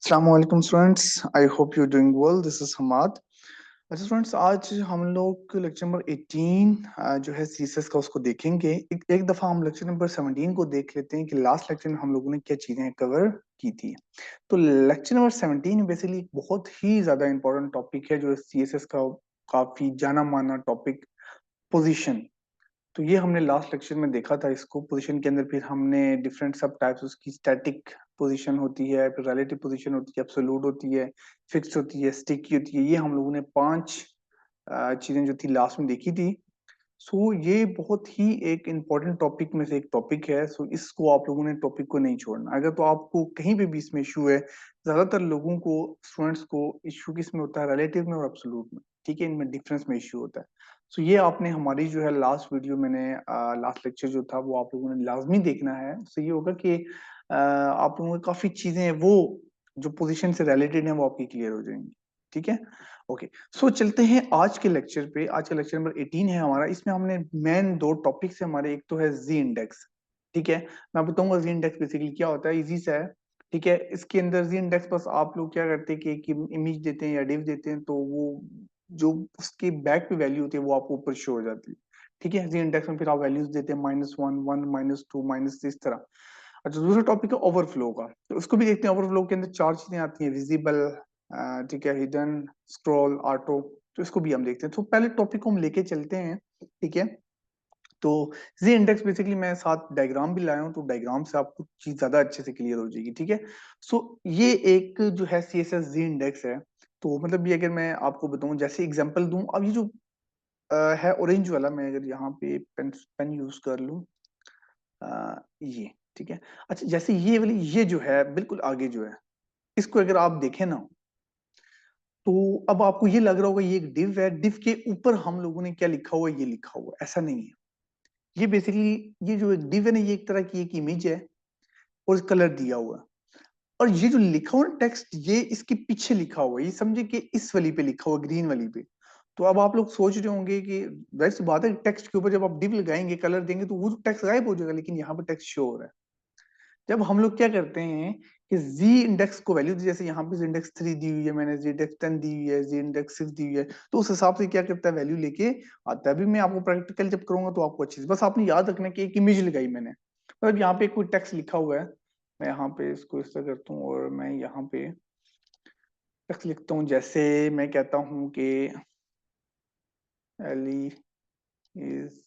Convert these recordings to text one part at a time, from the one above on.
Assalamualaikum students, I hope you're doing well. This is Hamad. अच्छा students, आज हम लोग लेक्चर नंबर 18 जो है सीएसएस का उसको देखेंगे। एक दफा हम लेक्चर नंबर 17 को देख लेते हैं कि लास्ट लेक्चर में हम लोगों ने क्या चीजें कवर की थी। तो लेक्चर नंबर 17 बेसिकली बहुत ही ज्यादा इंपॉर्टेंट टॉपिक है जो सीएसएस का काफी जाना माना टॉपिक, पोजीशन। तो ये हमने लास्ट लेक्चर में देखा था। इसको पोजीशन के अंदर फिर हमने डिफरेंट सब टाइप्स, उसकी स्टैटिक पोजीशन होती है, फिर रिलेटिव पोजीशन होती है, एब्सोल्यूट होती है, फिक्स्ड होती है, स्टिकी होती है। ये हम लोगों ने 5 चीजें जो थी लास्ट में देखी थी। सो ये बहुत ही एक इम्पोर्टेंट टॉपिक में से एक टॉपिक है। सो इसको आप लोगों ने टॉपिक को नहीं छोड़ना। अगर तो आपको कहीं पे भी इसमें इशू है, ज्यादातर लोगों को, स्टूडेंट्स को इशू किस में होता है, रिलेटिव में और एब्सोल्यूट में। ठीक है, इनमें डिफरेंस में इशू होता है। सो ये आपने हमारी जो है लास्ट वीडियो मैंने लास्ट लेक्चर जो था वो आप लोगों ने लाजमी देखना है। सो ये होगा कि आप लोगों को काफी चीजें वो जो पोजीशन से रिलेटेड है वो आपकी क्लियर हो जाएंगी। ठीक है, ओके। सो चलते हैं आज के लेक्चर पे। आज का लेक्चर नंबर 18 है हमारा। इसमें हमने मेन 2 टॉपिक्स है हमारे। एक तो है जी इंडेक्स। ठीक है, मैं बताऊंगा जी इंडेक्स बेसिकली क्या होता है, इजी सा है। ठीक है, इसके अंदर जी इंडेक्स बस आप लोग क्या करते हैं कि एक इमेज देते हैं या डिव देते हैं, तो वो जो उसकी बैक पे वैल्यू होती है वो आपको ऊपर शो हो जाती है। ठीक है, जी इंडेक्स में फिर आप वैल्यूज देते हैं -1, 1, -2, माइनस, इस तरह। अच्छा, दूसरा टॉपिक है ओवरफ्लो का। तो उसको भी देखते हैं। ओवरफ्लो के अंदर 4 चीजें आती हैं, विजिबल, ठीक है, हिडन, स्क्रॉल, ऑटो। तो इसको भी हम देखते हैं। तो पहले टॉपिक को हम लेके चलते हैं। ठीक है, तो जी इंडेक्स बेसिकली मैं साथ डायग्राम भी लाया हूं, तो डायग्राम से आपको चीज ज्यादा अच्छे से क्लियर हो जाएगी। ठीक है, सो ये एक जो है सीएसएस जी इंडेक्स है। तो मतलब ये अगर मैं आपको बताऊं, जैसे एग्जांपल दूं, अब ये जो है ऑरेंज वाला, मैं अगर यहाँ पे पेन पेन यूज कर लूं, ये ठीक है। अच्छा, जैसे ये वाली, ये जो है बिल्कुल आगे जो है, इसको अगर आप देखें ना, तो अब आपको ये लग रहा होगा ये एक डिव है। डिव के ऊपर हम लोगों ने क्या लिखा हुआ है, ये लिखा हुआ है। ऐसा नहीं है। ये बेसिकली, ये जो एक डिव है ना, ये एक तरह की एक इमेज है और कलर दिया हुआ है। और ये जो लिखा हुआ टेक्स्ट, ये इसके पीछे लिखा हुआ है। ये समझे कि इस वाली पे लिखा हुआ, ग्रीन वाली पे। तो अब आप लोग सोच रहे होंगे कि वैसे बात है, टेक्स्ट के ऊपर जब आप डिव लगाएंगे, कलर देंगे, तो वो टेक्स्ट गायब हो जाएगा, लेकिन यहाँ पे टेक्स्ट शो हो रहा है। जब हम लोग क्या करते हैं कि जी इंडेक्स को वैल्यू, जैसे यहाँ पे जी इंडेक्स 3 दी हुई है, मैंने जी इंडेक्स 10 दी हुई है, जी इंडेक्स 6 दी हुई है, तो उस हिसाब से क्या करता है, वैल्यू लेके आता है। अभी मैं आपको प्रैक्टिकल जब करूंगा तो आपको अच्छी से, बस आपने याद रखना कि एक इमेज लगाई मैंने, मतलब यहाँ पे कोई टेक्स्ट लिखा हुआ है। मैं यहाँ पे इसको इस तरह करता हूँ और मैं यहाँ पे टेक्स्ट लिखता हूँ। जैसे मैं कहता हूँ कि एली इज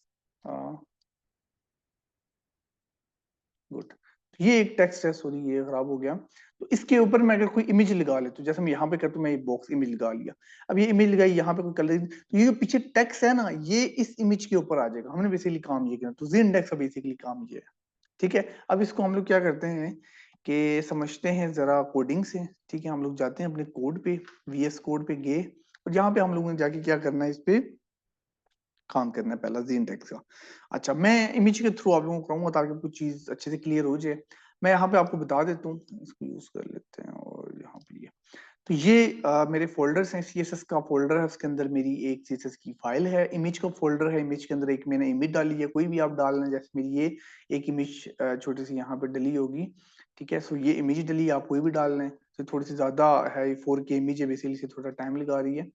गुड। ये एक टेक्स्ट है, सॉरी ये खराब हो गया। तो इसके ऊपर मैं अगर कोई इमेज लगा लेता हूँ, जैसे मैं यहाँ पे करता हूँ, मैं ये बॉक्स इमेज लगा लिया। अब ये इमेज लगाई, यहाँ पे कोई कलर, तो ये जो पीछे टेक्स्ट है ना, ये इस इमेज के ऊपर आ जाएगा। हमने बेसिकली काम ये किया। तो जी इंडेक्स का बेसिकली काम ये है। ठीक है, अब इसको हम लोग क्या करते हैं कि समझते हैं जरा कोडिंग से। ठीक है, हम लोग जाते हैं अपने कोड पे, वीएस कोड पे गए, और यहाँ पे हम लोगों ने जाके क्या करना है, इस पे काम करना है पहला जी इंडेक्स का। अच्छा, मैं इमेज के थ्रू आप लोगों को कराऊंगा ताकि कुछ चीज अच्छे से क्लियर हो जाए। मैं यहाँ पे आपको बता देता हूँ, इसको यूज कर लेते हैं। और यहाँ पे ये, तो ये मेरे फोल्डर्स हैं। सीएसएस का फोल्डर है, उसके अंदर मेरी एक सीएसएस की फाइल है। इमेज का फोल्डर है, इमेज के अंदर एक मैंने इमेज डाली है। कोई भी आप डाल लें, जैसे मेरी ये एक इमेज छोटी सी यहाँ पे डली होगी। ठीक है, सो ये इमेज डली, आप कोई भी डाल लें। तो थोड़ी सी ज्यादा है, 4K इमेज है, बेसिकली से थोड़ा टाइम लगा रही है।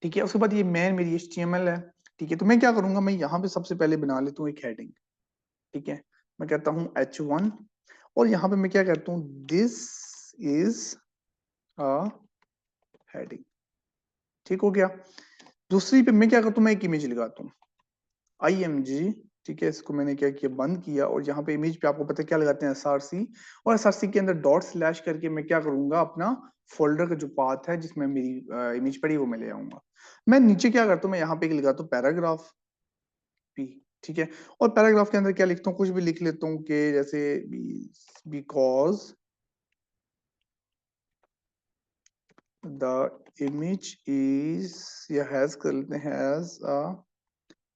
ठीक है, उसके बाद ये मेन मेरी HTML है। ठीक है, तो मैं क्या करूंगा, मैं यहाँ पे सबसे पहले बना लेता हूँ एक हेडिंग। ठीक है, मैं कहता हूँ H1, और यहाँ पे मैं क्या कहता हूँ, दिस इज अ हेडिंग। ठीक हो गया। दूसरी पे मैं क्या करता हूँ, मैं एक इमेज लगाता हूँ, IMG। ठीक है, इसको मैंने क्या किया, बंद किया, और यहाँ पे इमेज पे आपको पता है क्या लगाते हैं, SRC। और SRC के अंदर डॉट स्लैश करके मैं क्या करूंगा, अपना फोल्डर का जो पाथ है जिसमें मेरी इमेज पड़ी वो मैं ले आऊंगा। मैं नीचे क्या करता हूँ, मैं यहाँ पे लगाता हूँ पैराग्राफ पी। ठीक है, और पैराग्राफ के अंदर क्या लिखता हूँ, कुछ भी लिख लेता हूँ कि जैसे बिकॉज द इमेज इज, या हैज कर लेते हैं, has a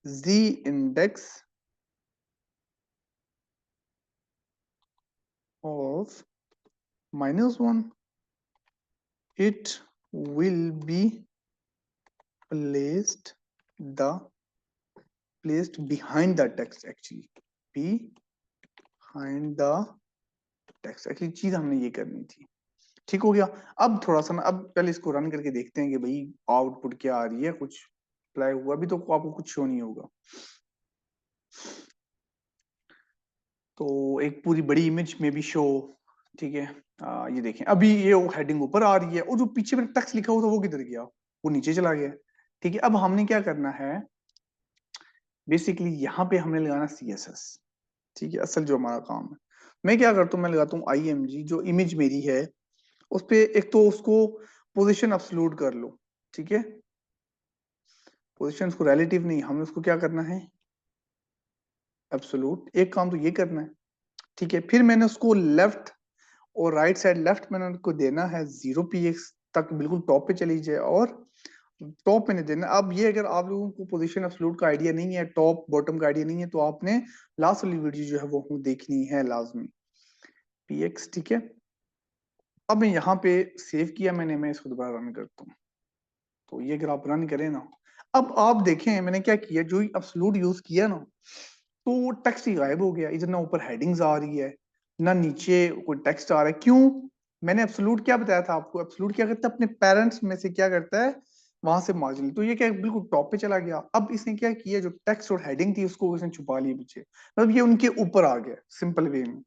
G index of -1, it will be placed the placed behind the text, actually behind the text। Actually चीज हमने ये करनी थी। ठीक हो गया। अब थोड़ा सा ना, अब पहले इसको रन करके देखते हैं कि भाई आउटपुट क्या आ रही है, कुछ अप्लाई हुआ भी तो आपको कुछ शो नहीं होगा। तो एक पूरी बड़ी इमेज में भी शो, ठीक है। ये देखें अभी ये हेडिंग ऊपर आ रही है और जो पीछे में टेक्स्ट लिखा हुआ था वो किधर गया, वो नीचे चला गया। ठीक है, अब हमने क्या करना है, बेसिकली यहाँ पे हमने लगाना CSS। ठीक है, असल जो हमारा काम है, मैं क्या करता हूँ, मैं लगाता हूँ IMG, जो इमेज मेरी है उस पे एक तो उसको पोजीशन एब्सोल्यूट कर लो। ठीक है, पोजीशन को रिलेटिव नहीं, हमें उसको क्या करना है, एब्सोल्यूट। एक काम तो ये करना है। ठीक है, फिर मैंने उसको लेफ्ट और राइट साइड, लेफ्ट मैंने उनको देना है 0px तक, बिल्कुल टॉप पे चली जाए, और टॉप पे नहीं देना। अब ये अगर आप लोगों को पोजीशन एब्सोल्यूट का आइडिया नहीं है, टॉप बॉटम का आइडिया नहीं है, तो आपने लास्ट वाली वीडियो जो है वो देखनी है लाजमी, px। ठीक है, अब मैं यहाँ पे सेव किया मैंने, मैं इसको दोबारा रन करता हूँ। तो ये अगर आप रन करें ना, अब आप देखें मैंने क्या किया, जो एब्सोल्यूट यूज किया ना, तो टेक्स्ट ही गायब हो गया। इधर ना ऊपर हेडिंग्स आ रही है, ना नीचे कोई टेक्स्ट आ रहा है। क्यों? मैंने एब्सोल्यूट क्या बताया था आपको, एब्सोल्यूट क्या करता है, अपने पेरेंट्स में से क्या करता है, वहां से मार्जिनल। तो ये क्या बिल्कुल टॉप पे चला गया। अब इसने क्या किया, जो टेक्स्ट और हेडिंग थी उसको इसने छुपा लिया पीछे, मतलब ये उनके ऊपर आ गया सिंपल वे में।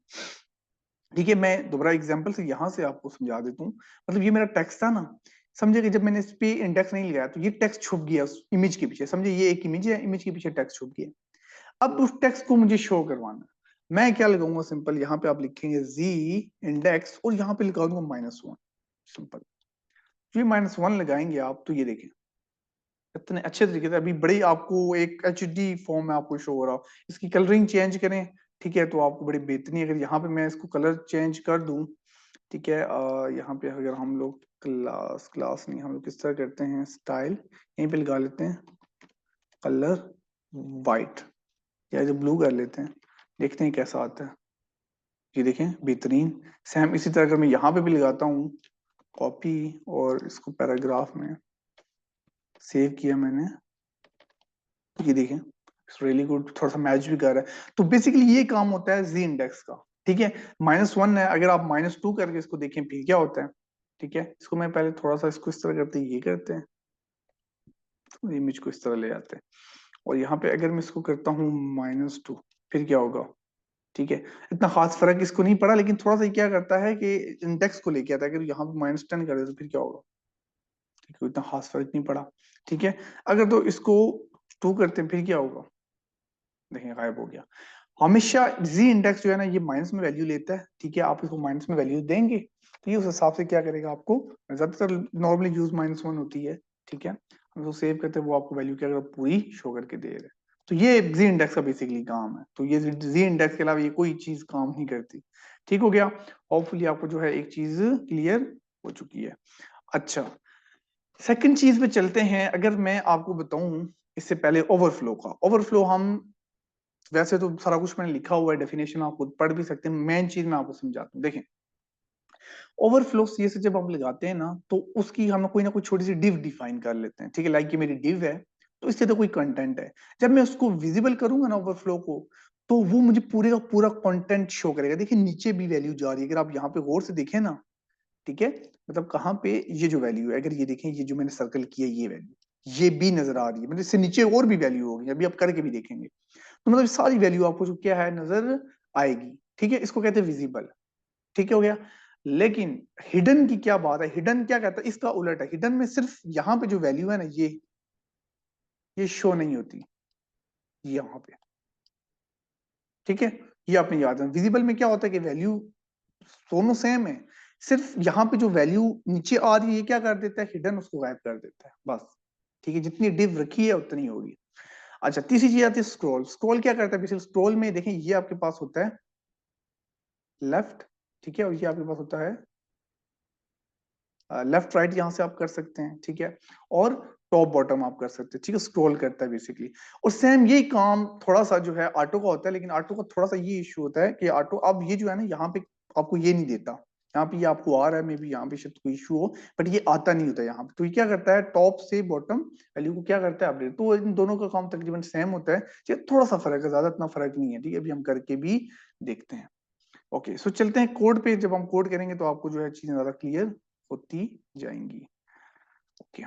ठीक है, मैं दोबारा एग्जांपल से यहां से आपको समझा देता हूँ। मतलब ये मेरा टेक्स्ट था ना, समझे कि जब मैंने इस पे इंडेक्स नहीं लगाया तो ये टेक्स्ट छुप गया उस इमेज के पीछे। समझे, ये एक इमेज है, इमेज के पीछे टेक्स्ट छुप गया। अब उस टेक्स्ट को मुझे शो करवाना है। मैं क्या लगाऊंगा, सिंपल यहाँ पे आप लिखेंगे जी इंडेक्स और यहाँ पे लिखा दूंगा -1। सिंपल, ये -1 लगाएंगे आप तो ये देखें इतने अच्छे तरीके से अभी बड़ी आपको एक HD फॉर्म में आपको शो हो रहा हो। इसकी कलरिंग चेंज करें, ठीक है, तो आपको बड़ी बेहतरीन। अगर यहाँ पे मैं इसको कलर चेंज कर दूं, ठीक है, यहाँ पे अगर हम लोग क्लास क्लास नहीं, हम लोग किस तरह करते हैं, स्टाइल यहीं पे लगा लेते हैं, कलर वाइट या जो ब्लू कर लेते हैं, देखते हैं कैसा आता है। ये देखें बेहतरीन। सेम इसी तरह अगर मैं यहाँ पे भी लगाता हूँ कॉपी और इसको पैराग्राफ में सेव किया मैंने, तो ये देखें रियली गुड, थोड़ा सा मैच भी कर रहा है। तो बेसिकली ये काम होता है जी इंडेक्स का। ठीक है, -1 है, अगर आप -2 करके इसको देखें फिर क्या होता है। ठीक है, इसको मैं पहले थोड़ा सा इसको इस तरह करते हैं, ये करते हैं, इमेज को इस तरह ले जाते हैं, और यहाँ पे अगर मैं इसको करता हूँ -2, फिर क्या होगा। ठीक है, इतना खास फर्क इसको नहीं पड़ा, लेकिन थोड़ा सा ये क्या करता है कि इंडेक्स को लेके आता है। अगर यहाँ पे -10 कर दे तो फिर क्या होगा, ठीक है, इतना खास फर्क नहीं पड़ा। ठीक है, अगर तो इसको 2 करते हैं फिर क्या होगा, देखिए गायब हो गया। हमेशा जी इंडेक्स जो है ना, ये माइनस में वैल्यू लेता है। ठीक है, आप इसको माइनस में वैल्यू देंगे तो ये उस हिसाब से क्या करेगा आपको, ज्यादातर नॉर्मली यूज -1 होती है। ठीक है, हम उसको सेव करते हैं, वो आपको वैल्यू क्या करेगा, पूरी शो करके दे रहा है। तो ये जी इंडेक्स का बेसिकली काम है। तो ये जी इंडेक्स के अलावा ये कोई चीज काम नहीं करती। ठीक हो गया, होपफुली आपको जो है एक चीज क्लियर हो चुकी है। अच्छा, सेकंड चीज पे चलते हैं। अगर मैं आपको बताऊं इससे पहले ओवरफ्लो का, ओवरफ्लो हम वैसे तो सारा कुछ मैंने लिखा हुआ है, डेफिनेशन आप खुद पढ़ भी सकते हैं, मेन चीज मैं आपको समझाता हूँ। देखें, ओवरफ्लो CSS जब हम लगाते हैं ना, तो उसकी हम कोई ना कोई छोटी सी डिव डिफाइन कर लेते हैं। ठीक है, लाइक ये मेरी डिव है, तो इससे तो कोई कंटेंट है। जब मैं उसको विजिबल करूंगा ना ओवरफ्लो को, तो वो मुझे पूरे का पूरा कंटेंट शो करेगा। देखिए नीचे भी वैल्यू जा रही है, अगर आप यहाँ पे गौर से देखें ना। ठीक है, मतलब कहाँ पे ये जो वैल्यू है, अगर ये देखें, ये जो मैंने सर्कल किया ये वैल्यू, ये भी नजर आ रही है, मतलब इससे नीचे और भी वैल्यू होगी, अभी आप करके भी देखेंगे। तो मतलब सारी वैल्यू आपको जो क्या है नजर आएगी। ठीक है, इसको कहते हैं विजिबल। ठीक हो गया। लेकिन हिडन की क्या बात है, हिडन क्या कहता है, इसका उलट है। हिडन में सिर्फ यहाँ पे जो वैल्यू है ना, ये शो नहीं होती यहाँ पे। ठीक है, ये आपने याद है। विजिबल में क्या होता है कि वैल्यू दोनों सेम है, सिर्फ यहाँ पे जो वैल्यू नीचे आ रही है ये क्या कर देता है, हिडन उसको गायब कर देता है बस। ठीक है, जितनी डिव रखी है उतनी होगी। अच्छा, तीसरी चीज आती है स्क्रॉल। स्क्रॉल क्या करता है, बेसिकली स्क्रॉल में देखें ये आपके पास होता है लेफ्ट, ठीक है, और ये आपके पास होता है लेफ्ट राइट, यहां से आप कर सकते हैं। ठीक है, और टॉप बॉटम आप कर सकते हैं। ठीक है, स्क्रॉल करता है बेसिकली। और सेम यही काम थोड़ा सा जो है ऑटो का होता है, लेकिन ऑटो का थोड़ा सा ये इशू होता है कि ऑटो अब ये जो है ना, यहाँ पे आपको ये नहीं देता। यहाँ पे ये आपको आ रहा है, मे बी यहाँ पे शायद कोई इशू हो, बट ये आता नहीं होता यहाँ पे। तो ये क्या करता है, टॉप से बॉटम वैल्यू को क्या करता है, अपडेट। तो इन दोनों का काम तकरीबन सेम होता है, ये थोड़ा सा फर्क है, ज्यादा इतना फर्क नहीं है। ठीक है, अभी हम करके भी देखते हैं। ओके, सो चलते हैं कोड पे। जब हम कोड करेंगे तो आपको जो है चीजें ज्यादा क्लियर होती जाएंगी। ओके,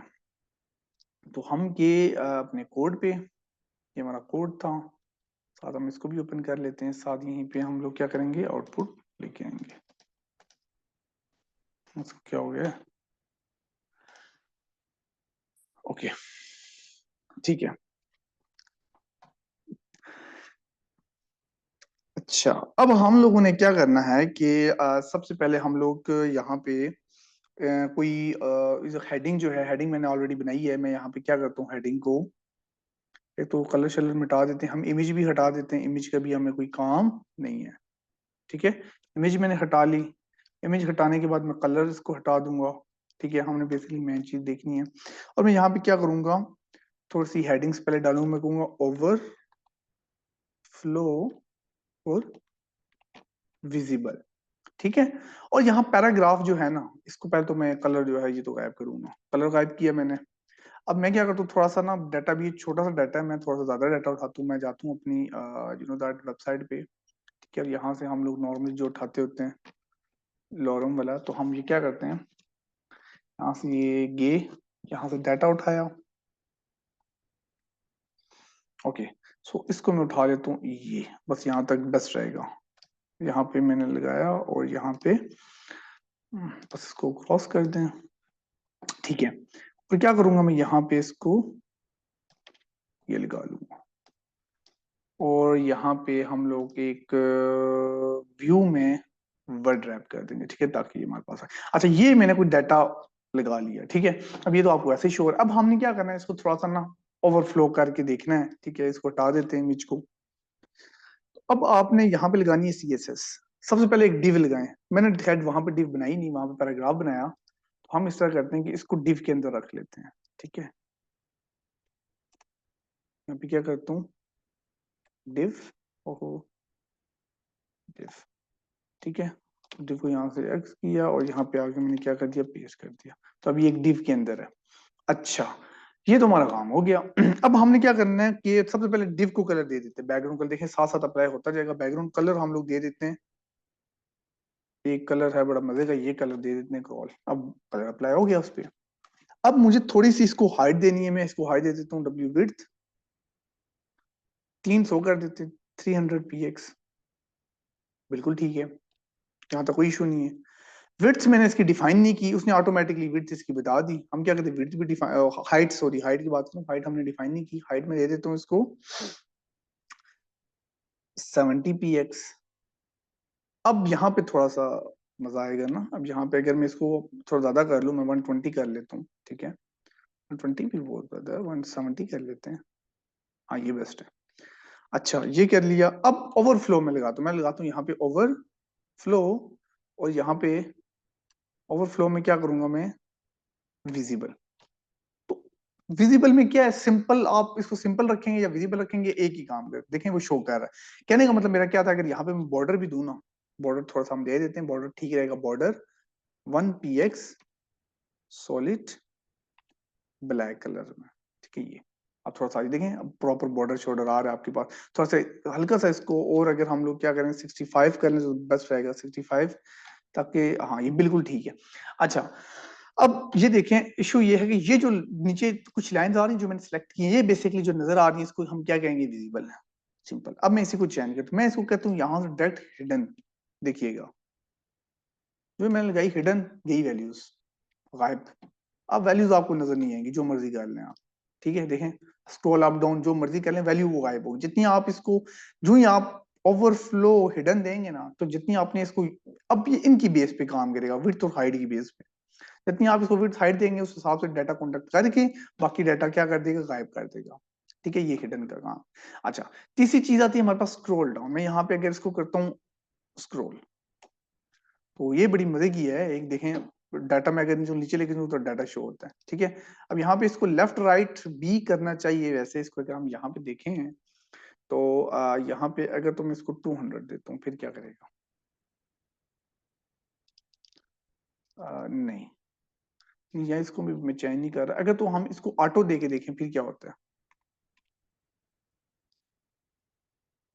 तो हम ये अपने कोड पे, ये हमारा कोड था, साथ हम इसको भी ओपन कर लेते हैं। साथ यहीं पे हम लोग क्या करेंगे, आउटपुट लेके आएंगे। इसको क्या हो गया, ओके ठीक है। अच्छा, अब हम लोगों ने क्या करना है कि सबसे पहले हम लोग यहाँ पे कोई हेडिंग जो है, हेडिंग मैंने ऑलरेडी बनाई है। मैं यहाँ पे क्या करता हूँ, हेडिंग को एक तो कलर शलर मिटा देते हैं, हम इमेज भी हटा देते हैं, इमेज का भी हमें कोई काम नहीं है। ठीक है, इमेज मैंने हटा ली। इमेज हटाने के बाद मैं कलर इसको हटा दूंगा। ठीक है, हमने बेसिकली मेन चीज देखनी है। और मैं यहाँ पे क्या करूंगा, थोड़ी सी हेडिंग्स पहले डालूंगा। मैं कहूंगा ओवर फ्लो और विजिबल। ठीक है, और यहाँ पैराग्राफ जो है ना, इसको पहले तो मैं कलर जो है ये तो गायब करूंगा। कलर गायब किया मैंने। अब मैं क्या करता हूँ, थोड़ा सा ना डाटा भी छोटा सा डाटा है, मैं थोड़ा सा ज्यादा डाटा उठाता हूँ। मैं जाता हूँ अपनी दैट वेबसाइट पे। ठीक है, यहाँ से हम लोग नॉर्मली जो उठाते होते हैं लॉरम वाला, तो हम ये क्या करते हैं, यहाँ से ये गे, यहाँ से डाटा उठाया। ओके, सो इसको मैं उठा लेता हूँ, ये बस यहाँ तक बेस्ट रहेगा। यहाँ पे मैंने लगाया और यहाँ पे बस इसको क्रॉस कर दें। ठीक है, और क्या करूंगा मैं, यहाँ पे इसको ये लगा लूंगा। और यहाँ पे हम लोग एक व्यू में वर्ड रैप कर देंगे। ठीक है, ताकि ये हमारे पास आए। अच्छा, ये मैंने कोई डाटा लगा लिया। ठीक है, अब ये तो आपको ऐसे ही शो। अब हमने क्या करना है, इसको थोड़ा सा ना ओवरफ्लो करके देखना है। ठीक है, इसको हटा देते हैं इमेज को। अब आपने यहाँ पे लगानी है CSS। सबसे पहले एक डिव लगाएं। मैंने शायद वहां पे डिव बनाई नहीं, वहां पे पैराग्राफ बनाया। तो हम इस तरह करते हैं कि इसको डिव के अंदर रख लेते हैं। ठीक है, यहाँ पे क्या करता हूँ, डिव, ओहो डिव। ठीक है, डिव को यहाँ से एक्स किया और यहाँ पे आके मैंने क्या कर दिया, पेस्ट कर दिया। तो अभी एक डिव के अंदर है। अच्छा, ये तो हमारा काम हो गया। अब हमने क्या करना है कि सबसे पहले डिव को कलर दे देते हैं। बैकग्राउंड कलर देखें साथ साथ अप्लाई होता जाएगा। बैकग्राउंड कलर हम लोग दे देते हैं, एक कलर है बड़ा मजे का, ये कलर दे देते हैं कॉल। अब कलर अप्लाई हो गया उस पर। अब मुझे थोड़ी सी इसको हाइट देनी है। मैं इसको हाइट दे देता हूँ, डब्ल्यू विड्थ 300 कर देते हैं, 300 px। बिल्कुल ठीक है, यहाँ तक कोई इशू नहीं है। विड्थ मैंने इसकी डिफाइन नहीं की, उसने ऑटोमेटिकली विड्थ इसकी बता दी। हम क्या कहते हैं, विड्थ भी डिफाइन, हाइट, सॉरी हाइट की बात करूँ, हाइट हमने डिफाइन नहीं की। हाइट में दे देता हूँ इसको 70 px। अब यहाँ पे थोड़ा सा मजा आएगा ना। अब यहाँ पे अगर मैं इसको थोड़ा ज्यादा कर लूँ, मैं 120 कर लेता हूँ। ठीक है, 120 भी बहुत ज्यादा है, 170 कर लेते हैं। हाँ, ये बेस्ट है। अच्छा, ये कर लिया। अब ओवरफ्लो में लगाता हूँ, मैं लगाता हूँ यहाँ पे ओवरफ्लो। और यहाँ पे ओवरफ्लो में क्या करूंगा मैं, विजिबल। तो विजिबल में क्या है, सिंपल, आप इसको सिंपल रखेंगे या विजिबल रखेंगे, एक ही काम कर देखें, वो शो कर रहा है। कहने का मतलब मेरा क्या था, अगर यहाँ पे मैं बॉर्डर भी दूं ना, बॉर्डर थोड़ा सा हम दे देते हैं, बॉर्डर ठीक रहेगा। Border 1 px solid black colour में। ठीक है, ये अब थोड़ा सा देखें, अब प्रॉपर बॉर्डर शोर्डर आ रहा है आपके पास। थोड़ा सा हल्का सा इसको, और अगर हम लोग क्या करें 65 कर लें तो बेस्ट रहेगा, 65, ताकि हाँ ये बिल्कुल ठीक है। अच्छा, अब ये देखें, इशू ये है कि ये जो नीचे कुछ लाइंस आ रही हैं जो मैंने सेलेक्ट की है, ये बेसिकली जो नजर आ रही है, इसको हम क्या कहेंगे, विजिबल है। सिंपल। अब मैं इसी को चेंज करता हूँ, मैं इसको कहता हूँ यहाँ से डायरेक्ट हिडन। देखिएगा, जो मैंने लगाई हिडन, यही वैल्यूज गायब। अब वैल्यूज आपको नजर नहीं आएंगी, जो मर्जी कर लें आप। ठीक है, देखें, स्क्रॉल अप डाउन जो मर्जी कर लें, वैल्यू वो गायब होगी। जितनी आप इसको, जो ही आप ओवरफ्लो हिडन देंगे ना, तो जितनी आपने इसको, अब ये इनकी बेस पे काम करेगा, विड्थ और हाइट की बेस पे। जितनी आप इसको विड्थ हाइट देंगे, उस हिसाब से डाटा कॉन्टेक्ट करके बाकी डाटा क्या कर देगा, गायब कर देगा। ठीक है, ये हिडन का काम। अच्छा, तीसरी चीज आती है हमारे पास, स्क्रॉल डाउन। मैं यहाँ पे अगर इसको करता हूँ स्क्रॉल, तो ये बड़ी मजे की है। एक देखें, डाटा में अगर जो नीचे लेके जाऊं तो डाटा शो होता है। ठीक है, अब यहाँ पे इसको लेफ्ट राइट भी करना चाहिए। वैसे इसको अगर हम यहाँ पे देखें तो यहाँ पे अगर तुम इसको 200 देता हूँ, फिर क्या करेगा, नहीं, या इसको भी मैं चेंज नहीं कर रहा। अगर तो हम इसको ऑटो दे के देखें फिर क्या होता है,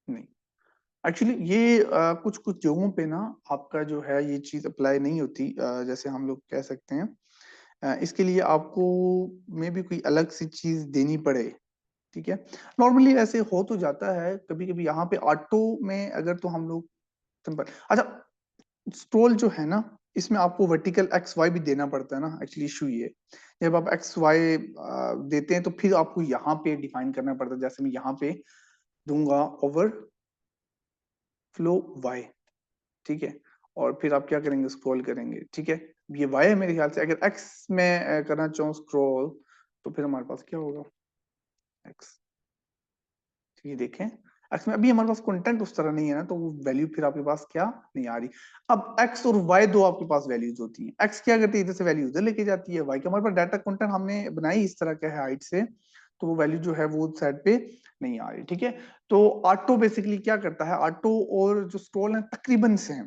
नहीं, एक्चुअली ये कुछ कुछ जगहों पे ना आपका जो है ये चीज अप्लाई नहीं होती, जैसे हम लोग कह सकते हैं इसके लिए आपको मे भी कोई अलग सी चीज देनी पड़े। ठीक है, नॉर्मली ऐसे हो तो जाता है कभी कभी यहाँ पे ऑटो में, अगर तो हम लोग सिंपल। अच्छा, स्क्रोल जो है ना, इसमें आपको वर्टिकल एक्स वाई भी देना पड़ता है ना, एक्चुअली इशू ये जब आप एक्स वाई देते हैं तो फिर आपको यहाँ पे डिफाइन करना पड़ता है, जैसे मैं यहाँ पे दूंगा ओवर फ्लो वाई। ठीक है, और फिर आप क्या करेंगे, स्क्रॉल करेंगे। ठीक है, ये वाई है मेरे ख्याल से, अगर एक्स में करना चाहूँ स्क्रॉल तो फिर हमारे पास क्या होगा, एक्स। ये देखें, एक्स में अभी हमारे पास कंटेंट उस तरह नहीं है ना, तो वो वैल्यू फिर आपके पास क्या नहीं आ रही। अब एक्स और वाई दो आपके पास वैल्यूज होती हैं, एक्स क्या करती है इधर से वैल्यू उधर लेके जाती है, वाई का हमारे पास डाटा कंटेंट हमने बनाई इस तरह का है हाइट से, तो वो वैल्यू जो है वो साइड पे नहीं आ रही। ठीक है, तो ऑटो बेसिकली क्या करता है, ऑटो और जो स्क्रॉल है तकरीबन सेम।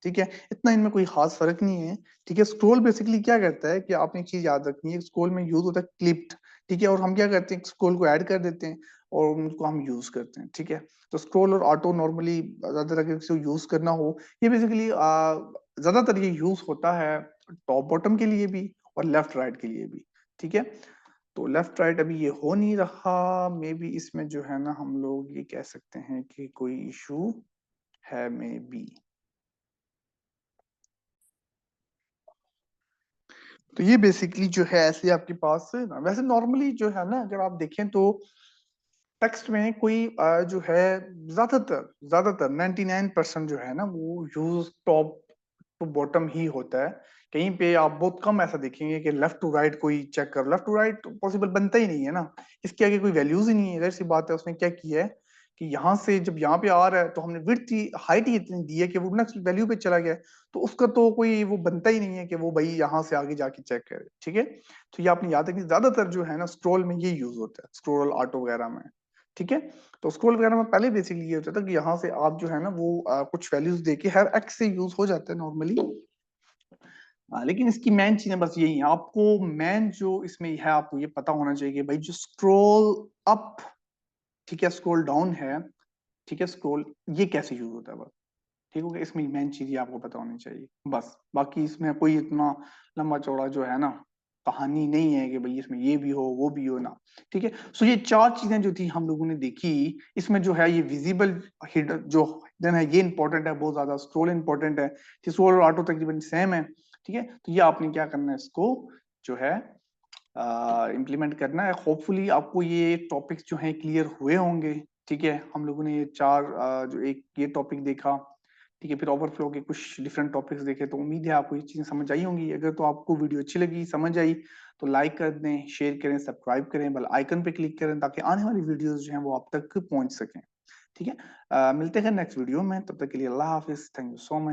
ठीक है, इतना इनमें कोई खास फर्क नहीं है। ठीक है, स्क्रोल बेसिकली क्या करता है कि आपने एक चीज याद रखनी है, स्क्रोल में यूज होता है क्लिप्ड। ठीक है, और हम क्या करते हैं, स्क्रोल को ऐड कर देते हैं और उनको हम यूज करते हैं। ठीक है, तो स्क्रोल और ऑटो नॉर्मली ज्यादातर अगर किसी को यूज करना हो, ये बेसिकली ज्यादातर ये यूज होता है टॉप बॉटम के लिए भी और लेफ्ट राइट के लिए भी। ठीक है, तो लेफ्ट राइट अभी ये हो नहीं रहा, मे बी इसमें जो है ना हम लोग ये कह सकते हैं कि कोई इशू है मे बी। तो ये बेसिकली जो है ऐसे आपके पास है ना, वैसे नॉर्मली जो है ना अगर आप देखें तो टेक्स्ट में कोई जो है ज्यादातर ज्यादातर 99% जो है ना वो यूज टॉप टू बॉटम ही होता है। कहीं पे आप बहुत कम ऐसा देखेंगे कि लेफ्ट टू राइट कोई चेक करो, लेफ्ट टू राइट पॉसिबल बनता ही नहीं है ना, इसके आगे कोई वैल्यूज ही नहीं है। जैसी बात है, उसने क्या किया है कि यहाँ से जब यहाँ पे आ रहा है तो हमने विड्थ ही हाइट ही इतनी दी है कि वो नेक्स्ट वैल्यू पे चला गया है, तो उसका तो कोई वो बनता ही नहीं है कि वो भाई यहाँ से आगे जाके चेक करे। ठीक है, तो ये आपने याद है कि ज्यादातर जो है ना स्क्रोल में ये यूज होता है, स्क्रोल ऑटो वगैरह में। ठीक है, तो स्क्रोल वगैरह में पहले बेसिकली ये होता था कि यहाँ से आप जो है ना वो कुछ वैल्यूज देके हर एक्स से यूज हो जाता है नॉर्मली। लेकिन इसकी मेन चीजें बस यही है, आपको मेन जो इसमें है आपको ये पता होना चाहिए कि भाई जो स्क्रोल अप, ठीक है, स्क्रोल डाउन है, ठीक है, स्क्रोल ये कैसे यूज होता है बस। ठीक हो गया, इसमें मेन चीज ये आपको पता होनी चाहिए बस, बाकी इसमें कोई इतना लंबा चौड़ा जो है ना कहानी नहीं है कि भाई इसमें ये भी हो वो भी हो ना। ठीक है, सो ये चार चीजें जो थी हम लोगों ने देखी, इसमें जो है ये विजिबल जो हिडन है ये इंपॉर्टेंट है बहुत ज्यादा, स्क्रोल इंपॉर्टेंट है, स्क्रोल और ऑटो तकरीबन सेम है। ठीक है, तो ये आपने क्या करना है, इसको जो है इम्प्लीमेंट करना है। होपफुली आपको ये टॉपिक्स जो हैं क्लियर हुए होंगे। ठीक है, हम लोगों ने ये चार जो एक ये टॉपिक देखा, ठीक है, फिर ओवरफ्लो के कुछ डिफरेंट टॉपिक्स देखे, तो उम्मीद है आपको ये चीजें समझ आई होंगी। अगर तो आपको वीडियो अच्छी लगी, समझ आई, तो लाइक कर दें, शेयर करें, सब्सक्राइब करें, बेल आइकन पे क्लिक करें ताकि आने वाली वीडियोस जो हैं वो आप तक पहुंच सकें। ठीक है, मिलते हैं नेक्स्ट वीडियो में, तब तक के लिए अल्लाह हाफिज, थैंक यू सो मच।